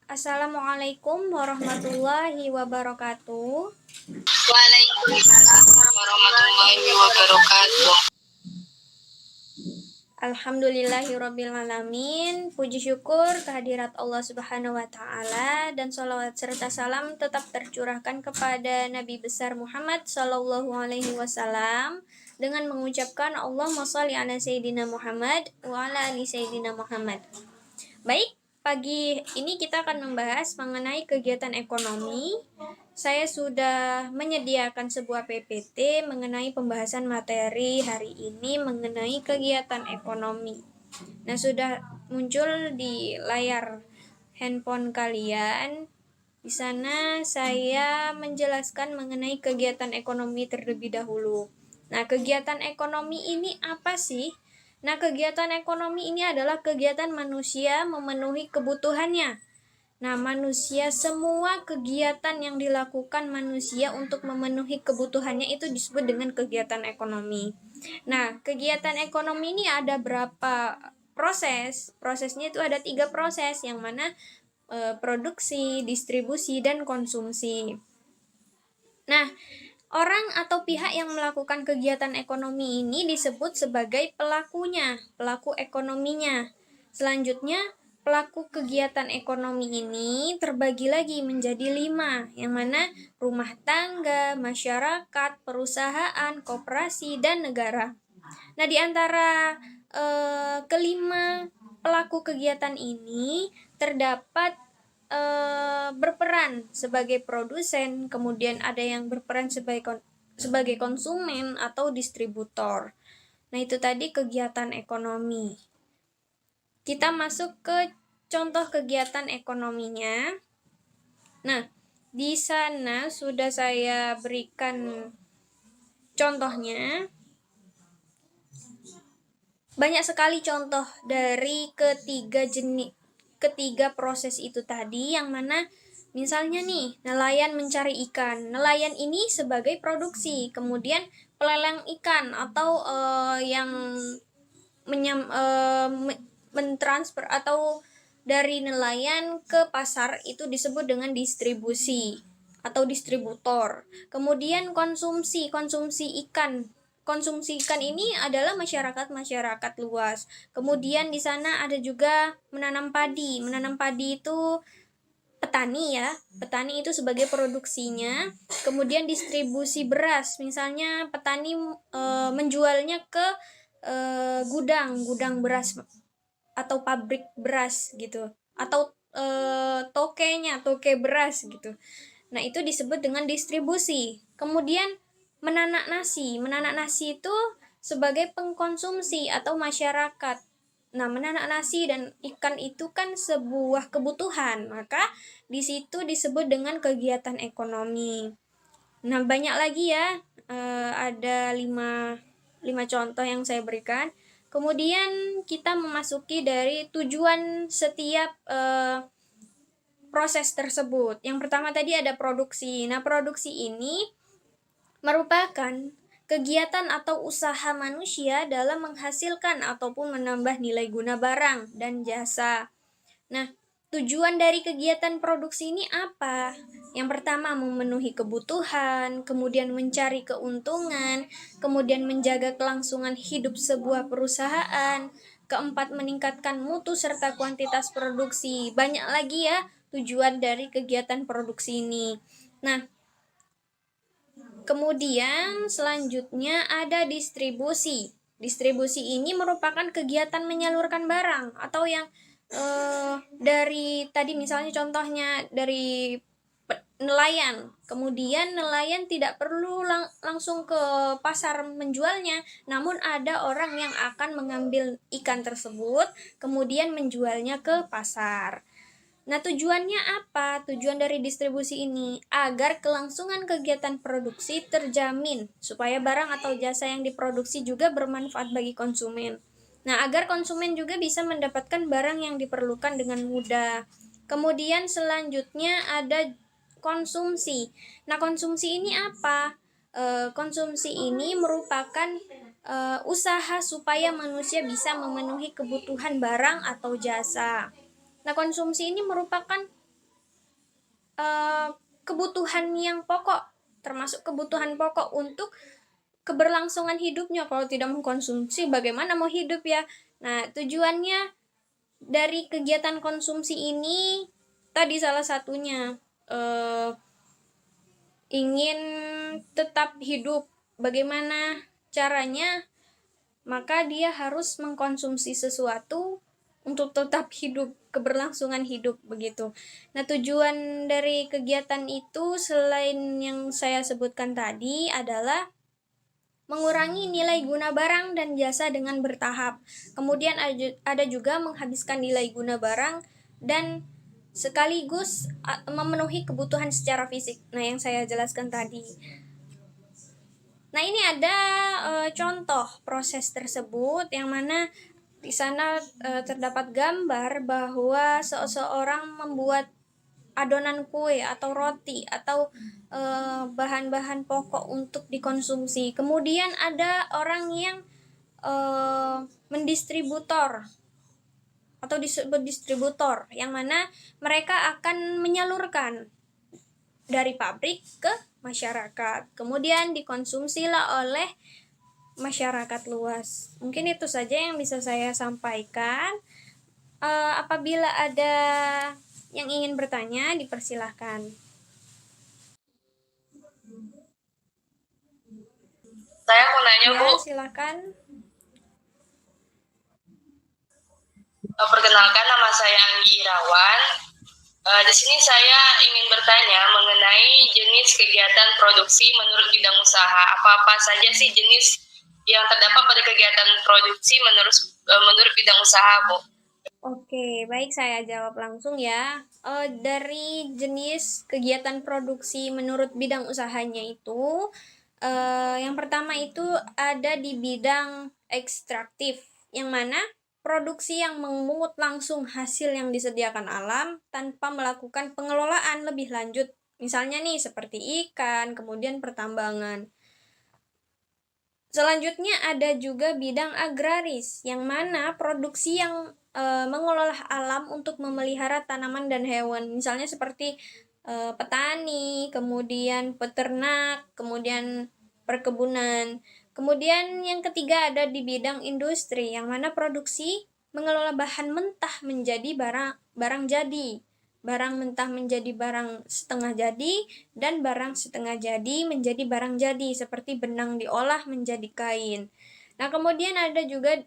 Assalamualaikum warahmatullahi wabarakatuh. Waalaikumsalam warahmatullahi wabarakatuh. Alhamdulillahirrabbilalamin. Puji syukur kehadirat Allah Subhanahu wa Ta'ala, dan sholawat serta salam tetap tercurahkan kepada Nabi besar Muhammad Sallallahu Alaihi Wasallam dengan mengucapkan Allahumma sholli ala Sayyidina Muhammad wa ala ali Sayyidina Muhammad. Baik, pagi ini kita akan membahas mengenai kegiatan ekonomi. Saya sudah menyediakan sebuah PPT mengenai pembahasan materi hari ini mengenai kegiatan ekonomi. Nah, sudah muncul di layar handphone kalian. Di sana saya menjelaskan mengenai kegiatan ekonomi terlebih dahulu. Nah, kegiatan ekonomi ini apa sih? Nah, kegiatan ekonomi ini adalah kegiatan manusia memenuhi kebutuhannya. Nah, manusia, semua kegiatan yang dilakukan manusia untuk memenuhi kebutuhannya itu disebut dengan kegiatan ekonomi. Nah, kegiatan ekonomi ini ada berapa proses? Prosesnya itu ada 3 proses, yang mana produksi, distribusi, dan konsumsi. Nah, orang atau pihak yang melakukan kegiatan ekonomi ini disebut sebagai pelakunya, pelaku ekonominya. Selanjutnya, pelaku kegiatan ekonomi ini terbagi lagi menjadi 5, yang mana rumah tangga, masyarakat, perusahaan, koperasi, dan negara. Nah, di antara kelima pelaku kegiatan ini terdapat berperan sebagai produsen, kemudian ada yang berperan sebagai konsumen atau distributor. Nah, itu tadi kegiatan ekonomi. Kita masuk ke contoh kegiatan ekonominya. Nah, di sana sudah saya berikan contohnya. Banyak sekali contoh dari ketiga proses itu tadi, yang mana misalnya nih, nelayan mencari ikan. Nelayan ini sebagai produksi, kemudian pelelang ikan atau yang mentransfer atau dari nelayan ke pasar itu disebut dengan distribusi atau distributor. Kemudian konsumsi ikan. Konsumsi ikan ini adalah masyarakat luas. Kemudian di sana ada juga menanam padi. Menanam padi itu petani ya. Petani itu sebagai produksinya. Kemudian distribusi beras. Misalnya petani menjualnya ke gudang beras atau pabrik beras gitu. Atau toke beras gitu. Nah, itu disebut dengan distribusi. Kemudian menanak nasi itu sebagai pengkonsumsi atau masyarakat. Nah, menanak nasi dan ikan itu kan sebuah kebutuhan, maka di situ disebut dengan kegiatan ekonomi. Nah, banyak lagi ya, ada 5 contoh yang saya berikan. Kemudian kita memasuki dari tujuan setiap proses tersebut. Yang pertama tadi ada produksi. Nah, produksi ini merupakan kegiatan atau usaha manusia dalam menghasilkan ataupun menambah nilai guna barang dan jasa. Nah, tujuan dari kegiatan produksi ini apa? Yang pertama, memenuhi kebutuhan, kemudian mencari keuntungan, kemudian menjaga kelangsungan hidup sebuah perusahaan, keempat, meningkatkan mutu serta kuantitas produksi. Banyak lagi ya tujuan dari kegiatan produksi ini. Nah, kemudian selanjutnya ada distribusi. Distribusi ini merupakan kegiatan menyalurkan barang atau yang dari tadi misalnya contohnya dari nelayan. Kemudian nelayan tidak perlu langsung ke pasar menjualnya, namun ada orang yang akan mengambil ikan tersebut kemudian menjualnya ke pasar. Nah, tujuannya apa? Tujuan dari distribusi ini agar kelangsungan kegiatan produksi terjamin, supaya barang atau jasa yang diproduksi juga bermanfaat bagi konsumen. Nah, agar konsumen juga bisa mendapatkan barang yang diperlukan dengan mudah. Kemudian selanjutnya ada konsumsi. Nah, konsumsi ini apa? Konsumsi ini merupakan usaha supaya manusia bisa memenuhi kebutuhan barang atau jasa. Nah, konsumsi ini merupakan kebutuhan yang pokok, termasuk kebutuhan pokok untuk keberlangsungan hidupnya. Kalau tidak mengkonsumsi, bagaimana mau hidup ya? Nah, tujuannya dari kegiatan konsumsi ini tadi salah satunya ingin tetap hidup. Bagaimana caranya? Maka dia harus mengkonsumsi sesuatu untuk tetap hidup, keberlangsungan hidup begitu. Nah, tujuan dari kegiatan itu selain yang saya sebutkan tadi adalah mengurangi nilai guna barang dan jasa dengan bertahap. Kemudian ada juga menghabiskan nilai guna barang dan sekaligus memenuhi kebutuhan secara fisik. Nah, yang saya jelaskan tadi. Nah, ini ada contoh proses tersebut yang mana di sana terdapat gambar bahwa seseorang membuat adonan kue atau roti atau bahan-bahan pokok untuk dikonsumsi. Kemudian ada orang yang mendistributor atau disebut distributor, yang mana mereka akan menyalurkan dari pabrik ke masyarakat, kemudian dikonsumsilah oleh masyarakat luas. Mungkin itu saja yang bisa saya sampaikan. Apabila ada yang ingin bertanya, dipersilahkan. Saya mau nanya, Ya, Bu. silakan. Perkenalkan, nama saya Anggi Irawan. Di sini saya ingin bertanya mengenai jenis kegiatan produksi menurut bidang usaha. Apa-apa saja sih jenis yang terdapat pada kegiatan produksi menurut bidang usaha, Bu? Oke, baik, saya jawab langsung ya. Dari jenis kegiatan produksi menurut bidang usahanya itu, yang pertama itu ada di bidang ekstraktif, yang mana produksi yang memungut langsung hasil yang disediakan alam tanpa melakukan pengelolaan lebih lanjut. Misalnya nih seperti ikan, kemudian pertambangan. Selanjutnya ada juga bidang agraris, yang mana produksi yang mengelola alam untuk memelihara tanaman dan hewan. Misalnya seperti petani, kemudian peternak, kemudian perkebunan. Kemudian yang ketiga ada di bidang industri, yang mana produksi mengelola bahan mentah menjadi barang jadi. Barang mentah menjadi barang setengah jadi, dan barang setengah jadi menjadi barang jadi, seperti benang diolah menjadi kain. Nah, kemudian ada juga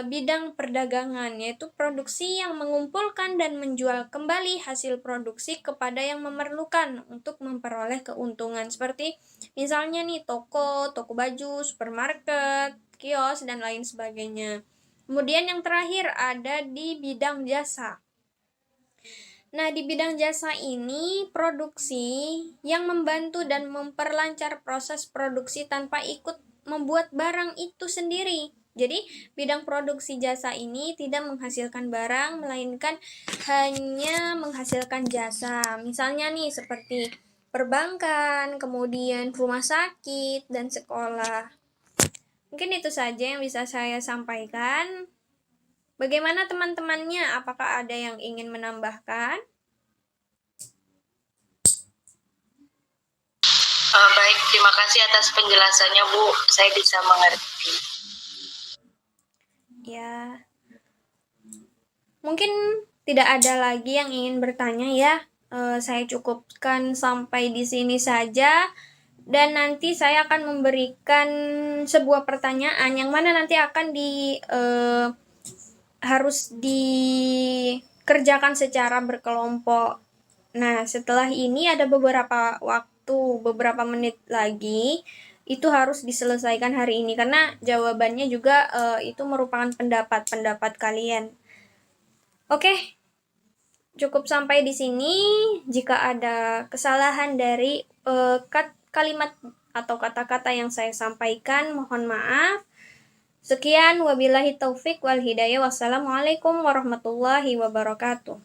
bidang perdagangan, yaitu produksi yang mengumpulkan dan menjual kembali hasil produksi kepada yang memerlukan untuk memperoleh keuntungan. Seperti misalnya nih toko baju, supermarket, kios, dan lain sebagainya. Kemudian yang terakhir ada di bidang jasa. Nah, di bidang jasa ini, produksi yang membantu dan memperlancar proses produksi tanpa ikut membuat barang itu sendiri. Jadi, bidang produksi jasa ini tidak menghasilkan barang, melainkan hanya menghasilkan jasa. Misalnya nih, seperti perbankan, kemudian rumah sakit, dan sekolah. Mungkin itu saja yang bisa saya sampaikan. Bagaimana teman-temannya? Apakah ada yang ingin menambahkan? Baik, terima kasih atas penjelasannya, Bu. Saya bisa mengerti. Ya, mungkin tidak ada lagi yang ingin bertanya ya. Saya cukupkan sampai di sini saja. Dan nanti saya akan memberikan sebuah pertanyaan yang mana nanti akan harus dikerjakan secara berkelompok. Nah, setelah ini ada beberapa menit lagi, itu harus diselesaikan hari ini, karena jawabannya juga itu merupakan pendapat kalian. Oke, cukup sampai di sini. Jika ada kesalahan dari kalimat atau kata-kata yang saya sampaikan, mohon maaf. Sekian, wabillahi taufik wal hidayah. Wassalamualaikum warahmatullahi wabarakatuh.